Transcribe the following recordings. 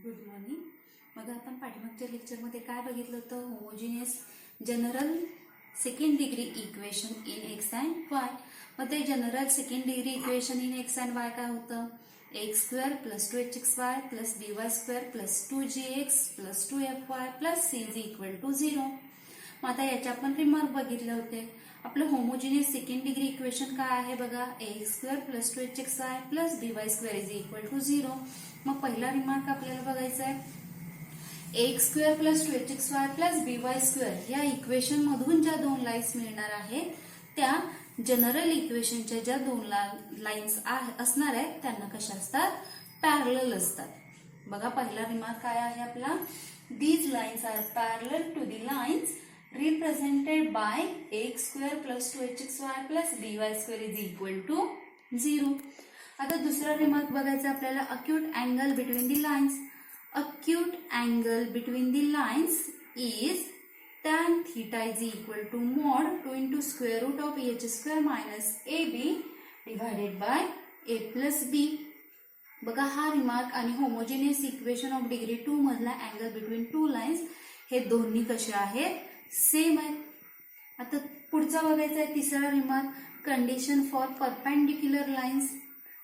Good morning. मग आपण पाठीमागच्या लेक्चरमध्ये काय बघितलं होतं? Homogeneous general second degree equation in x and Y. मग ते general second degree equation in x and Y काय होतं? X square plus 2hxy plus dy square plus 2gx plus 2fy plus c is equal to 0. मग आता याच्या आपण remark बघितले होते. आपलं होमोजिनियस सेकंड डिग्री इक्वेशन काय आहे बघा? X square plus 2hxy plus dy square is equal to 0. मग पहिला रिमार्क आपल्याला बघायचा आहे, X square plus 2hxy plus dy square या इक्वेशन मधून ज्या दोन लाईन्स मिळणार आहेत त्या जनरल इक्वेशनच्या ज्या दोन लाईन्स असणार आहेत त्यांना कशा असतात? पॅरलल असतात. बघा पहिला रिमार्क काय आहे आपला? These lines are parallel to the lines represented by x square plus 2hxy plus dy square is equal to 0. आता दुसरा रिमार्क बघायचा आपल्याला, acute angle between the lines. Acute angle between the lines is tan theta is equal to mod 2 into square root of h square minus ab divided by a plus b. बघा हा remark आणि homogeneous equation of degree 2 मधला angle between two lines हे दोन्ही कसे आहेत? Same आहे. आता पुढचा बघायचा आहे तिसरा remark, condition for perpendicular lines.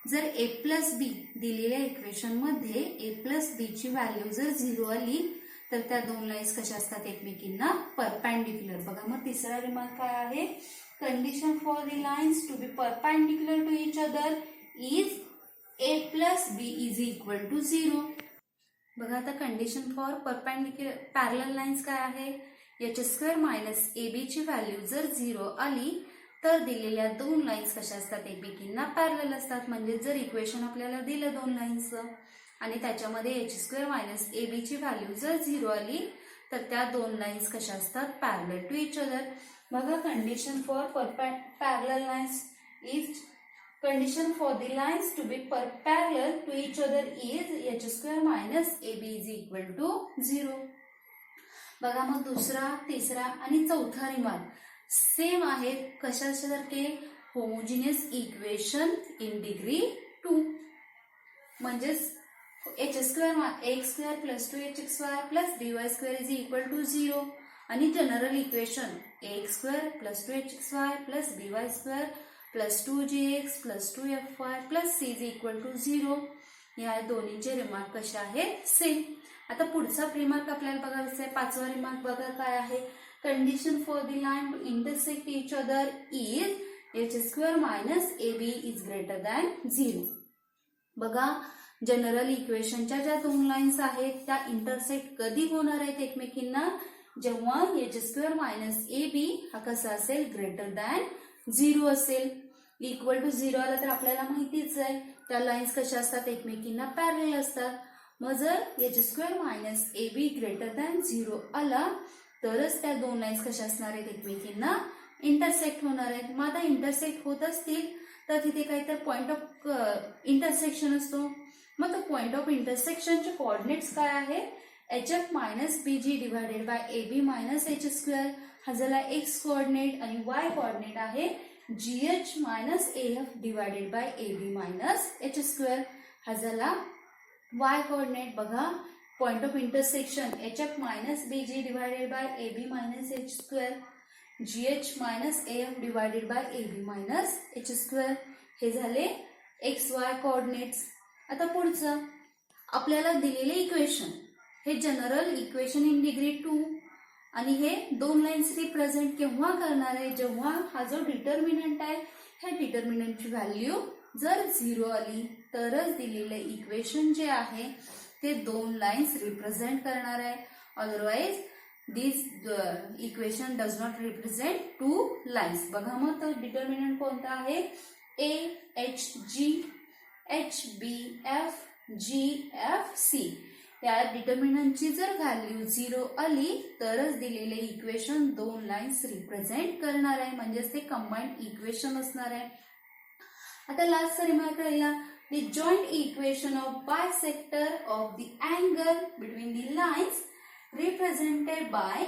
जर a प्लस बी दिलेल्या इक्वेशन मध्ये a प्लस बी ची व्हॅल्यू जर 0 आली तर त्या दोन लाईन्स कशा असतात? एकमेकींना परपेंडिक्युलर. बघा मग तिसरा रिमार्क काय आहे? Condition for the lines to be perpendicular to each other is a plus B is equal to 0. बघा आता condition for perpendicular parallel lines काय आहे? H square minus A B ची व्हॅल्यू जर 0 आली तर दिलेल्या दोन लाईन्स कशा असतात? एकमेकींना पॅरलल असतात. म्हणजे जर इक्वेशन आपल्याला दिलं दोन लाईन्सचं आणि त्याच्यामध्ये h square minus A B ची व्हॅल्यू जर 0 आली तर त्या दोन लाईन्स कशा असतात? Parallel to each other. बघा condition for parallel lines is condition for the lines to be parallel to each other is h square minus ab is equal to 0. बघा मग दुसरा, तिसरा आणि चौथा रिमार्क सेम आहेत. कशासारखे? Homogeneous equation in degree 2. म्हणजेच h square x square plus 2hxy plus dy square is equal to 0 आणि general equation x square plus 2hxy plus dy square plus 2gx plus 2fy plus c is equal to 0. या दोन्हीचे remark कसे आहेत? Same. आता पुढचा remark आपल्याला बघायचा आहे. पाचवा रिमार्क बघा काय आहे? Condition for the line to intersect each other is h square minus A b is greater than 0. बघा जनरल इक्वेशनच्या ज्या दोन लाईन्स आहेत त्या इंटरसेक्ट कधी होणार आहेत एकमेकींना? जेव्हा एच स्क्वेअर मायनस ए बी हा कसा असेल? ग्रेटर दॅन 0 असेल. इक्वल टू 0 आला तर आपल्याला माहितीच आहे त्या लाईन्स कशा असतात? एकमेकींना पॅरलल असतात. मग जर H square minus A be greater than 0 आला तरच त्या दोन लाईन्स कशा असणार आहेत? एकमेकींना इंटरसेक्ट होणार आहेत. मग आता इंटरसेक्ट होत असतील तर तिथे काहीतरी पॉइंट ऑफ इंटरसेक्शन असतो. मग तो पॉइंट ऑफ इंटरसेक्शनचे कोऑर्डिनेट्स काय आहे? H f minus b g divided by a b minus h square हा झाला एक्स कोऑर्डिनेट आणि वाय कोऑर्डिनेट आहे gh minus af divided by ab minus h square हा झाला y कोऑर्डिनेट. बघा point of intersection hf minus bg divided by ab minus h square gh minus af divided by ab minus h square हे झाले xy coordinates. आता पुढचं आपल्याला दिलेले equation हे जनरल इक्वेशन इन डिग्री 2 आणि हे दोन लाईन्स रिप्रेझेंट केव्हा करणार आहे? जेव्हा हा जो डिटर्मिनंट आहे ह्या डिटर्मिनंटची व्हॅल्यू जर 0 आली तरच दिलेले इक्वेशन जे आहे ते दोन लाईन्स रिप्रेझेंट करणार आहे. Otherwise this equation does not represent two lines. बघा मग तर डिटर्मिनंट कोणता आहे? A h g h b f g f c या डिटर्मिनंटची जर व्हॅल्यू 0 आली तरच दिलेले इक्वेशन दोन लाईन्स रिप्रेझेंट करणार आहे. म्हणजेच ते कंबाइंड इक्वेशन असणार आहे. आता लास्टचा रिमार्क राहिला, the joint equation of bisector of the angle between the lines represented by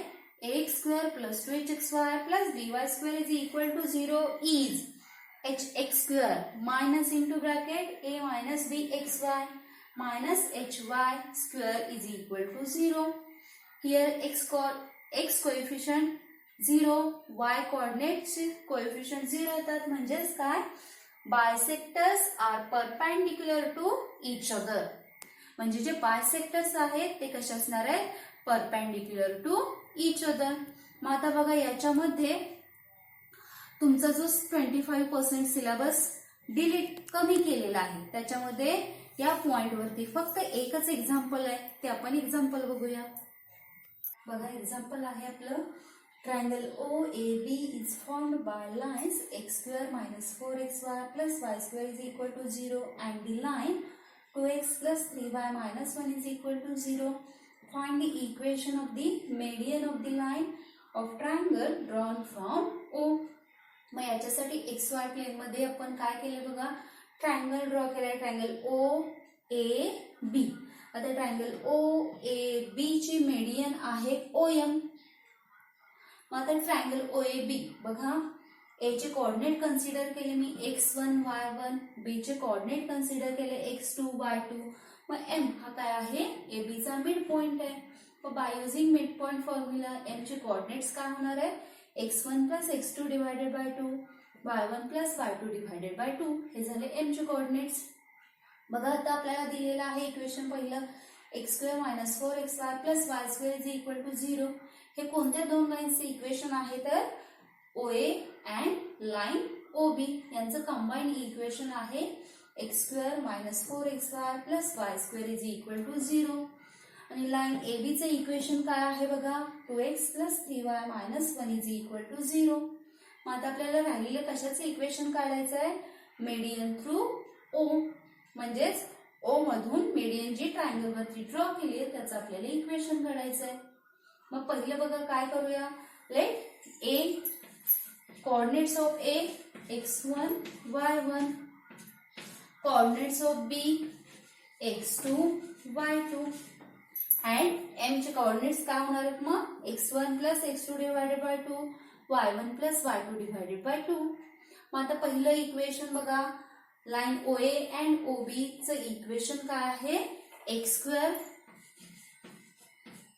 x square plus 2hxy plus dy square is equal to 0 is h x square minus into bracket a minus b x y minus hy square is equal to 0. Here x coefficient 0, y coordinates coefficient 0 येतात. म्हणजेच काय, bisectors are perpendicular to each other. म्हणजे जे bisectors आहेत ते कसे असणार आहेत, परपेंडिक्युलर टू इच अदर. मग आता बघा याच्यामध्ये तुमचा जो 25% सिलेबस डिलीट कमी केलेला आहे, त्याच्यामध्ये या पॉइंट वरती फक्त एकच एक्झाम्पल आहे, ते आपण एक्झाम्पल बघूया. बघा एक्झाम्पल आहे आपलं, triangle OAB is formed by lines x² minus 4xy plus y² is equal to 0 and the line 2x plus 3y minus 1 is equal to 0. Find the equation of the median of the line of triangle drawn from O. मग याच्यासाठी XY plain मध्ये आपण काय केले बघा, triangle draw केलाय, triangle OAB. आता triangle OAB ची मेडियन आहे OM. मग आता ट्रायंगल OAB बघा, A चे कोऑर्डिनेट कन्सिडर केले मी x1 y1, B चे कोऑर्डिनेट कन्सिडर केले x2 y2. मग M हा काय आहे, AB चा मिड पॉइंट आहे. मग by using mid point formula M चे कोऑर्डिनेट्स काय होणार आहे, x1 plus x2 divided by 2, y1 plus y2 divided by 2. हे झाले M चे कोऑर्डिनेट्स. बघा आता आपल्याला दिलेलं आहे इक्वेशन पहिलं, x² minus 4xy plus y² is equal to 0. हे कोणत्या दोन लाईन्सचे इक्वेशन आहे, तर OA अँड लाईन OB यांचं कंबाईंड इक्वेशन आहे x² minus 4xy plus y² is equal to 0. आणि लाईन AB चे इक्वेशन काय आहे बघा, 2x plus 3y minus 1 is equal to 0. मग आता आपल्याला राहिलेलं कशाचं इक्वेशन काढायचं आहे, मेडियन थ्रू O. म्हणजेच O मधून मेडियन जी ट्रायंगल वरती ड्रॉ केली आहे त्याचं आपल्याला इक्वेशन काढायचं आहे. मग पहिलं बघा काय करूया, late A coordinates of A x1 y1, coordinates of B x2 y2 and M चे coordinates काय होणार आहेत, मग x1 plus x2 divided by 2, y1 plus y2 divided by 2. मग आता पहिलं इक्वेशन बघा, लाईन OA अँड OB चं इक्वेशन काय आहे, x²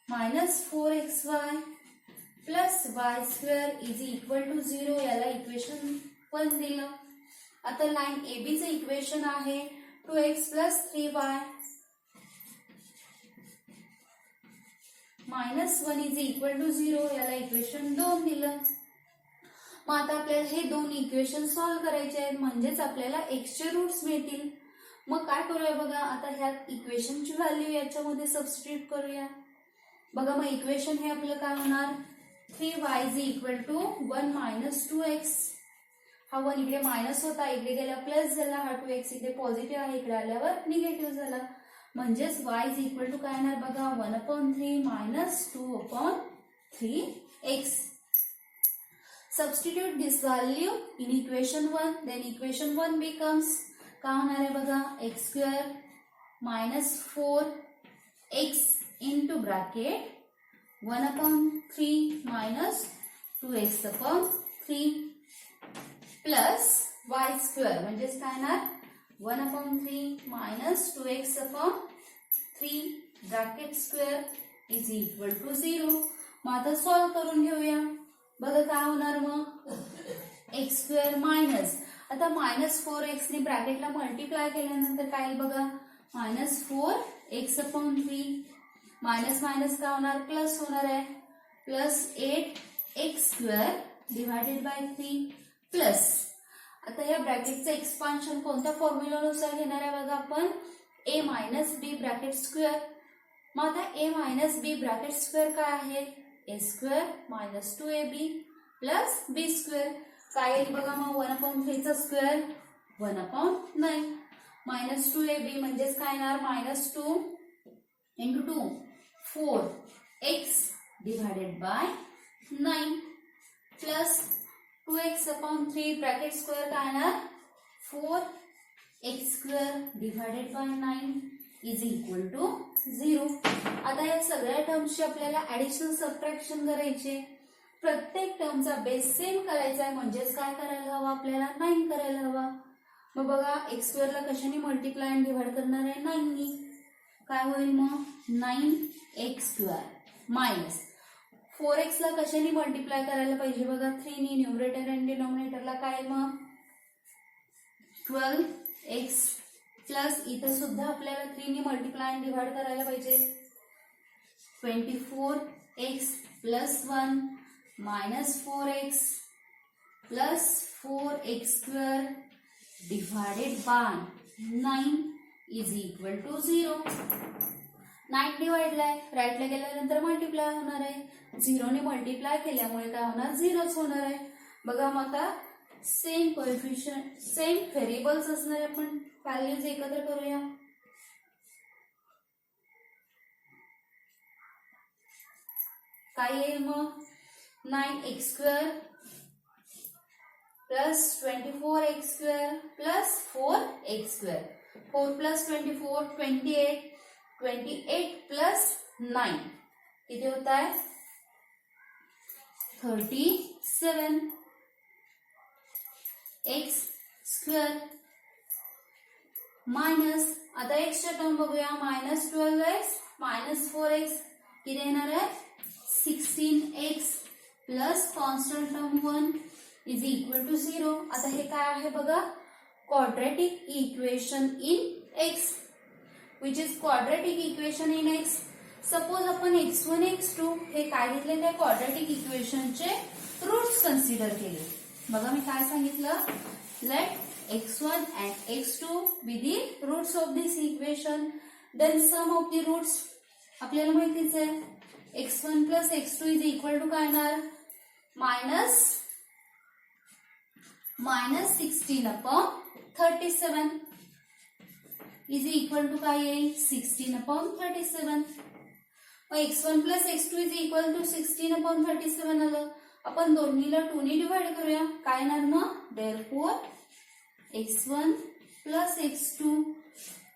minus 4xy plus y² is equal to 0. याला इक्वेशन पण दिलं. आता लाईन AB चं इक्वेशन आहे 2x plus 3y minus 1 is equal to 0. याला इक्वेशन 2 दिलं. मग आता आपल्याला हे दोन इक्वेशन सॉल्व्ह करायचे आहेत, म्हणजेच आपल्याला x चे रूट्स मिळतील. मग काय करूया बघा, आता ह्या इक्वेशनची व्हॅल्यू याच्यामध्ये सबस्टिट्यूट करूया. बघा मग इक्वेशन हे आपलं काय होणार, 3y is equal to 1 minus 2x. हा 1 इकडे मायनस होता, इकडे गेला प्लस झाला, हा 2x इकडे पॉझिटिव्ह आहे, इकडे आल्यावर निगेटिव्ह झाला. म्हणजेच y is equal to काय येणार बघा, 1/3 minus 2/3x. Substitute this value in equation 1. Then equation 1 becomes काय होणार आहे बघा, x² minus 4x into bracket 1/3 minus 2x/3 plus y² म्हणजेच काय येणार, 1/3 minus 2x/3 bracket square is equal to 0. मग आता सॉल्व्ह करून घेऊया. बघा काय होणार, मग x² मायनस, आता -4x ने ब्रॅकेटला मल्टिप्लाय केल्यानंतर काय बघा, -4x/3 मायनस मायनस काय होणार, प्लस होणार आहे, plus 8x² divided by 3 plus. आता या ब्रॅकेटचं एक्सपान्शन कोणत्या फॉर्म्युलानुसार घेणार आहे बघा आपण, a minus b bracket square. मग आता a minus b bracket square काय आहे, a² minus 2ab plus b². काय येईल बघा, मग 1/3 चा स्क्वेअर 1/9 minus 2ab म्हणजेच काय येणार, -2 into 2 4x divided by 9 plus 2x/3 bracket square काय येणार, 4x² divided by 9 is equal to 0. आता या सगळ्या टर्म्सची आपल्याला ऍडिशनल सबट्रॅक्शन करायचे. प्रत्येक टर्मचा बेस सेम करायचा आहे, म्हणजेच काय करायला हवा आपल्याला, 9 करायला हवा. मग बघा x² ला कशाने मल्टिप्लाय आणि डिवाइड करणार आहे, 9 नी. काय होईल मग 9x² मायनस 4x ला कशाने मल्टिप्लाय करायला पाहिजे बघा 3 नी न्यूमरेटर आणि डिनॉमिनेटरला काय मग 12x प्लस इथं सुद्धा आपल्याला 3 नी मल्टिप्लाय आणि डिवाइड करायला पाहिजे 24x plus 1 minus 4x plus 4x² divided by 9 is equal to 0. 9 डिवाइडला राईटला गेल्यानंतर मल्टिप्लाय होणार आहे 0 ने मल्टिप्लाय केल्यामुळे काय होणार 0च होणार आहे. बघा मग आता सेम कोएफिशियंट सेम व्हेरिएबल्स असणारे आपण व्हॅल्यूज एकत्र करूया. काय येईल मग 9x² plus 24x² plus 4x². 4 plus 24 28 28 plus 9 किती होता है 37 x² मायनस आता x च्या टर्म बघूया मायनस 12x मायनस 4x किती येणार आहे 16x plus constant term 1 is equal to 0. आता हे काय आहे बघा quadratic equation in x which is quadratic equation in x. Suppose आपण x1 x2 हे काय घेतले त्या क्वाड्रेटिक इक्वेशनचे रूट्स कन्सिडर केले. बघा मी काय सांगितलं late x1 and x2 be the roots of this equation then sum of the roots आपल्याला माहितीच आहे x1 plus x2 is equal to काय येणार minus 16 upon 37 is equal to काय येईल 16 अपॉन 37. मग x1 plus x2 is equal to 16 upon 37 आलं. आपण दोन्हीला 2 ने डिवाइड करूया काय येणार मग therefore x1 plus x2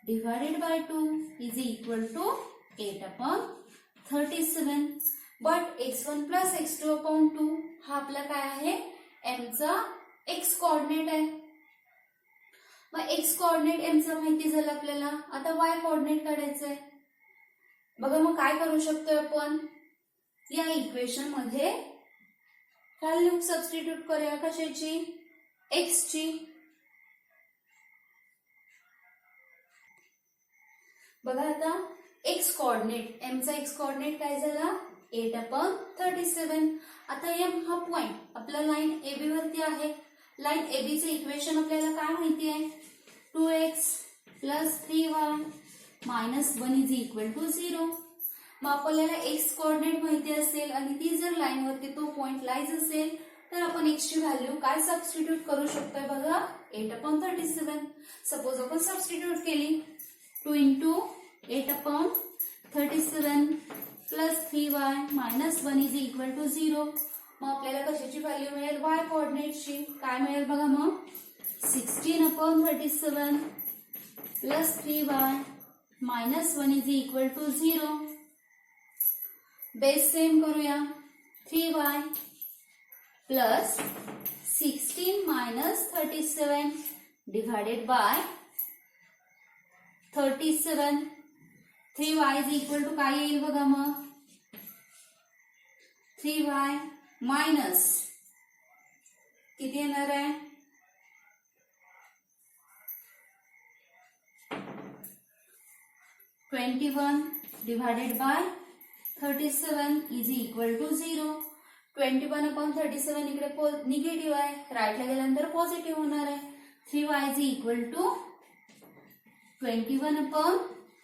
divided by 2 is equal to 8 upon 37. But x1 plus x2 upon 2 हा आपला काय आहे m चा x कोऑर्डिनेट आहे. मग x कोऑर्डिनेट m चा माहिती झालं आपल्याला. आता y कोऑर्डिनेट काढायचंय. बघा मग काय करू शकतोय आपण या इक्वेशन मध्ये व्हॅल्यू सबस्टिट्यूट करूया कशाची x ची. बघा आता x कोऑर्डिनेट m चा x कोऑर्डिनेट काय झाला 8 अपॉन 37. आता m हा पॉइंट आपला लाईन AB वरती आहे. लाईन AB चे इक्वेशन आपल्याला काय माहिती आहे 2x plus 3y minus 1 is equal to 0. मग आपल्याला x कोऑर्डिनेट माहिती असेल आणि ती जर लाईन वरती तो पॉइंट लाईज असेल तर आपण x ची व्हॅल्यू काय सबस्टिट्यूट करू शकतोय बघा 8 अपॉन 37. सपोज आपण सबस्टिट्यूट केली 2 into 8 upon 37 plus 3y minus 1 is equal to 0. मग आपल्याला कशाची व्हॅल्यू मिळेल y कोऑर्डिनेटची काय मिळेल बघा मग 16 upon 37 plus 3y minus 1 is equal to 0. Base same करूया 3y plus 16 minus 37 divided by 37. 3y is equal to काय येईल बघा मग 3y मायनस किती येणार आहे 21 divided by 37 is equal to 0. 21 upon 37 इकडे निगेटिव्ह आहे राईटला गेल्यानंतर पॉझिटिव्ह होणार आहे 3y is equal to 21 upon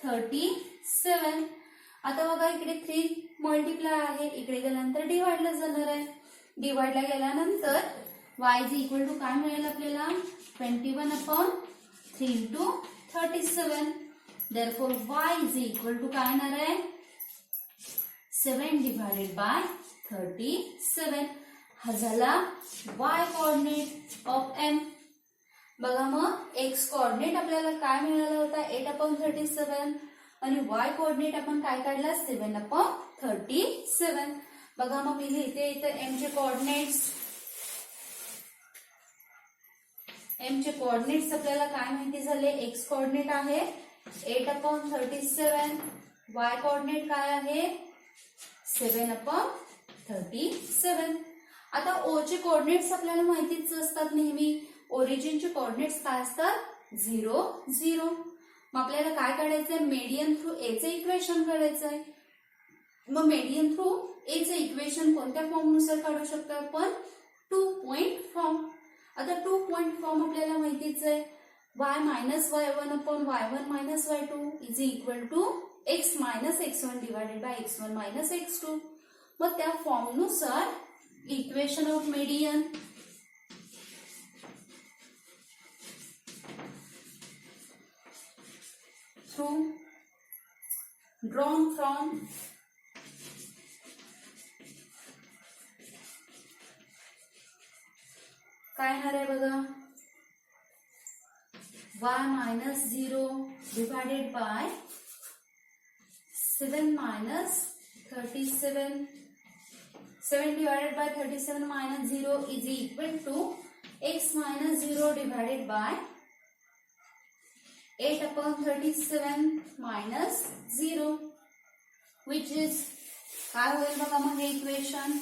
37. आता बघा इकडे 3 मल्टिप्लाय आहे इकडे गेल्यानंतर डिवाइडला जाणार आहे. डिवाइडला गेल्यानंतर y इज इक्वल टू काय मिळेल आपल्याला 21 upon 3 into 37. Therefore y is equal to काय येणार आहे 7 डिवाइडेड बाय 37. हा झाला y कोऑर्डिनेट ऑफ m. बघा मग x कोऑर्डिनेट आपल्याला काय मिळाला होता 8 अपॉन 37 आणि y कोऑर्डिनेट आपण काय काढला 7 अपॉन 37. बघा मग मी लिहिते इथं m चे कोऑर्डिनेट्स. m चे कोऑर्डिनेट्स आपल्याला काय माहिती झाले x कोऑर्डिनेट आहे 8/37. y कोऑर्डिनेट काय आहे 7/37. आता o चे कोऑर्डिनेट्स आपल्याला माहितीच असतात नेहमी. ओरिजिनचे कोऑर्डिनेट्स काय असतात 0 0. मग आपल्याला काय काढायचंय मेडियन थ्रू ए चे इक्वेशन काढायचंय. मग मेडियन थ्रू ए चे इक्वेशन कोणत्या फॉर्म नुसार काढू शकतो आपण 2 पॉइंट फॉर्म. आता 2 पॉइंट फॉर्म आपल्याला माहितीच आहे y minus y1 upon y1 minus y2 is equal to x minus x1 divided by x1 minus x2. मग त्या फॉर्म नुसार equation of median through drawn from काय येणार आहे बघा y minus 0 divided by 7 minus 37. 7 divided by 37 minus 0 is equal to x minus 0 divided by 8/37 minus 0 which is काय होईल बघा मग हे equation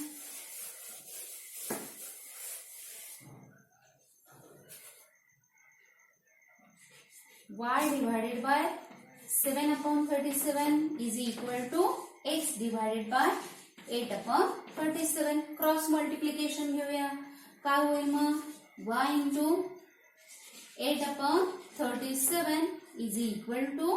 y divided by 7/37 is equal to x divided by 8/37. Cross multiplication घेऊया. काय होईल मग y into 8/37 is equal to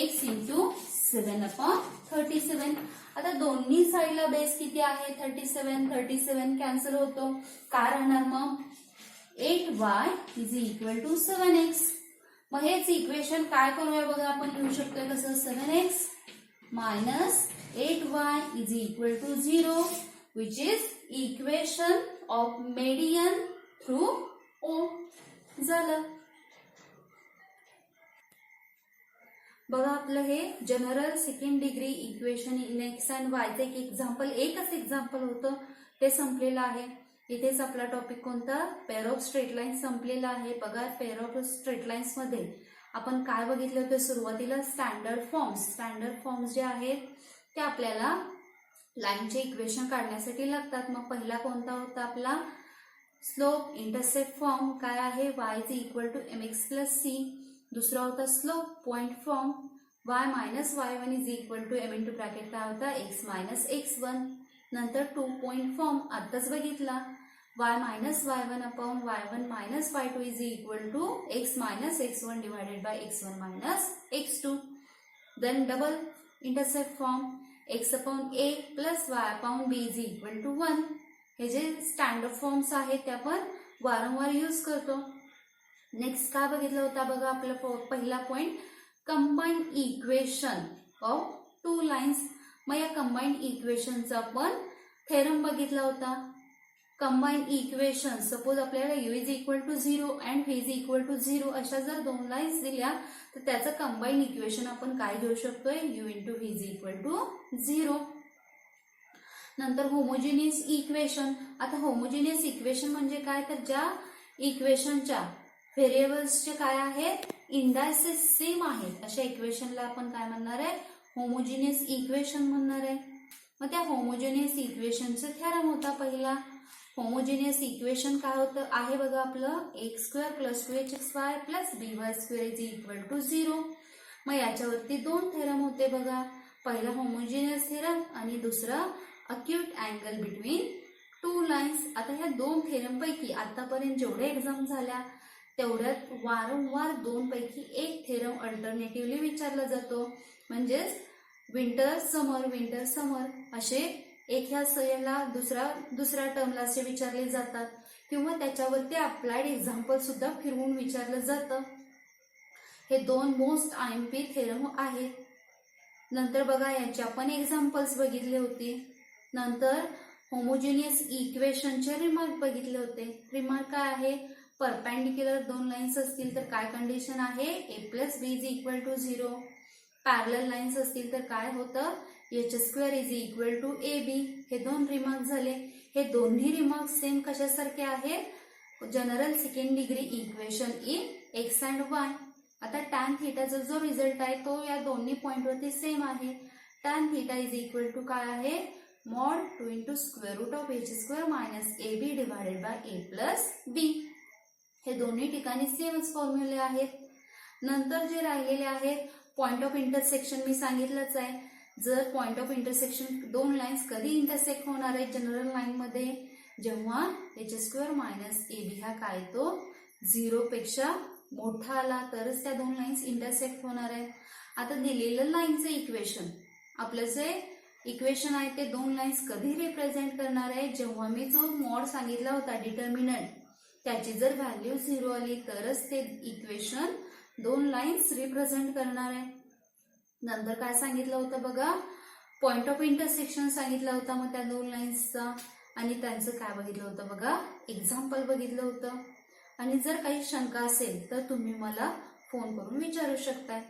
x into 7/37. आता दोन्ही साईडला बेस किती आहे 37 कॅन्सल होतो. काय राहणार मग 8y is equal to 7x. मग हेच इक्वेशन काय करूया बघा आपण लिहू शकतोय कसं 7x minus 8y is equal to 0 which is equation of median through O. झालं बघा आपलं हे general second degree equation in x and Y चे एकच एक्झाम्पल होतं ते संपलेलं आहे. इथेच आपला टॉपिक कोणता पेअर ऑफ स्ट्रेट लाईन्स संपलेला आहे. बघा पेअर ऑफ स्ट्रेट लाईन्स मध्ये आपण काय बघितलं होतं सुरुवातीला स्टँडर्ड फॉर्म्स जे आहेत ते आपल्याला लाईनचे इक्वेशन काढण्यासाठी लागतात. मग पहिला कोणता होता आपला स्लोप इंटरसेप्ट फॉर्म काय आहे y is equal to mx plus c. दुसरा होता slope point form y minus y1 is equal to m into bracket काय होता x मायनस x1. नंतर 2 पॉइंट फॉर्म आताच बघितला y minus y1 upon y1 minus y2 is equal to x minus x1 divided by x1 minus x2. Then double intercept form x upon a plus y upon b is equal to 1. हे जे standard forms आहेत ते आपण वारंवार use करतो. Next काय बघितलं होता बघा आपला पहिला point combined equation of 2 lines. मग या कंबाइंड इक्वेशनचा आपण थेरम बघितला होता. कंबाइंड इक्वेशन सपोज आपल्याला u is equal to 0 and v is equal to 0 अशा जर 2 लाईन्स दिल्या तर त्याचं कंबाइंड इक्वेशन आपण काय घेऊ शकतोय u into v is equal to 0. नंतर होमोजिनियस इक्वेशन. आता होमोजिनियस इक्वेशन म्हणजे काय तर ज्या इक्वेशनच्या व्हेरिएबल्सचे काय आहेत इंडायसेस सेम आहेत अशा इक्वेशनला आपण काय म्हणणार आहे होमोजिनियस इक्वेशन म्हणणार आहे. मग त्या होमोजिनियस इक्वेशनचं थेरम होता पहिला. होमोजिनियस इक्वेशन काय होतं आहे बघा आपलं x² plus 2hxy plus by² is equal to 0. मग याच्यावरती 2 थेरम होते बघा. पहिला होमोजिनियस थेरम आणि दुसरा अक्यूट अँगल बिटवीन 2 लाईन्स. आता ह्या 2 थेरम पैकी आतापर्यंत जेवढे एक्झाम झाल्या तेवढ्यात वारंवार 2 पैकी एक थेरम अल्टरनेटिव्हली विचारला जातो. म्हणजेच विंटर समर असे एक ह्या याला दुसऱ्या टर्मला असे विचारले जातात किंवा त्याच्यावरती अप्लाइड एक्झाम्पल सुद्धा फिरवून विचारलं जातं. हे 2 मोस्ट IMP थेरम आहेत. नंतर बघा यांचे आपण एक्झाम्पल्स बघितले होते. नंतर होमोजिनियस इक्वेशनचे रिमार्क बघितले होते. रिमार्क काय आहे परपेंडिक्युलर 2 लाईन्स असतील तर काय कंडिशन आहे a plus b is equal to 0. Parallel lines असतील तर काय होतं h² is equal to ab. हे 2 रिमार्क झाले. हे दोन्ही रिमार्क सेम कशासारखे आहेत general second degree equation in x and y. आता टॅन थिटाचा जो रिझल्ट आहे तो या दोन्ही पॉइंटवरती सेम आहे. Tan theta is equal to काय आहे, mod 2 into square root of h square minus AB divided by A plus B. हे दोन्ही ठिकाणी सेमच फॉर्म्युले आहेत. नंतर जे राहिलेले आहेत पॉइंट ऑफ इंटरसेक्शन मी सांगितलंच आहे. जर पॉइंट ऑफ इंटरसेक्शन दोन लाईन्स कधी इंटरसेक्ट होणार आहेत जनरल लाईन मध्ये, जेव्हा h स्क्वेअर मायनस AB हा काय तो 0 पेक्षा मोठा आला तरच त्या दोन लाईन्स इंटरसेक्ट होणार आहेत. आता दिलेलं लाईनचं इक्वेशन, आपलं जे इक्वेशन आहे ते दोन लाईन्स कधी रिप्रेझेंट करणार आहे, जेव्हा मी जो मॉड सांगितला होता डिटर्मिनंट त्याची जर व्हॅल्यू 0 आली तरच ते इक्वेशन दोन लाईन्स रिप्रेझेंट करणार आहे. नंतर काय सांगितलं होतं बघा, पॉइंट ऑफ इंटरसेक्शन सांगितलं होता मग त्या दोन लाईन्सचा, आणि त्यांचं काय बघितलं होतं बघा, एक्झाम्पल बघितलं होतं. आणि जर काही शंका असेल तर तुम्ही मला फोन करून विचारू शकताय.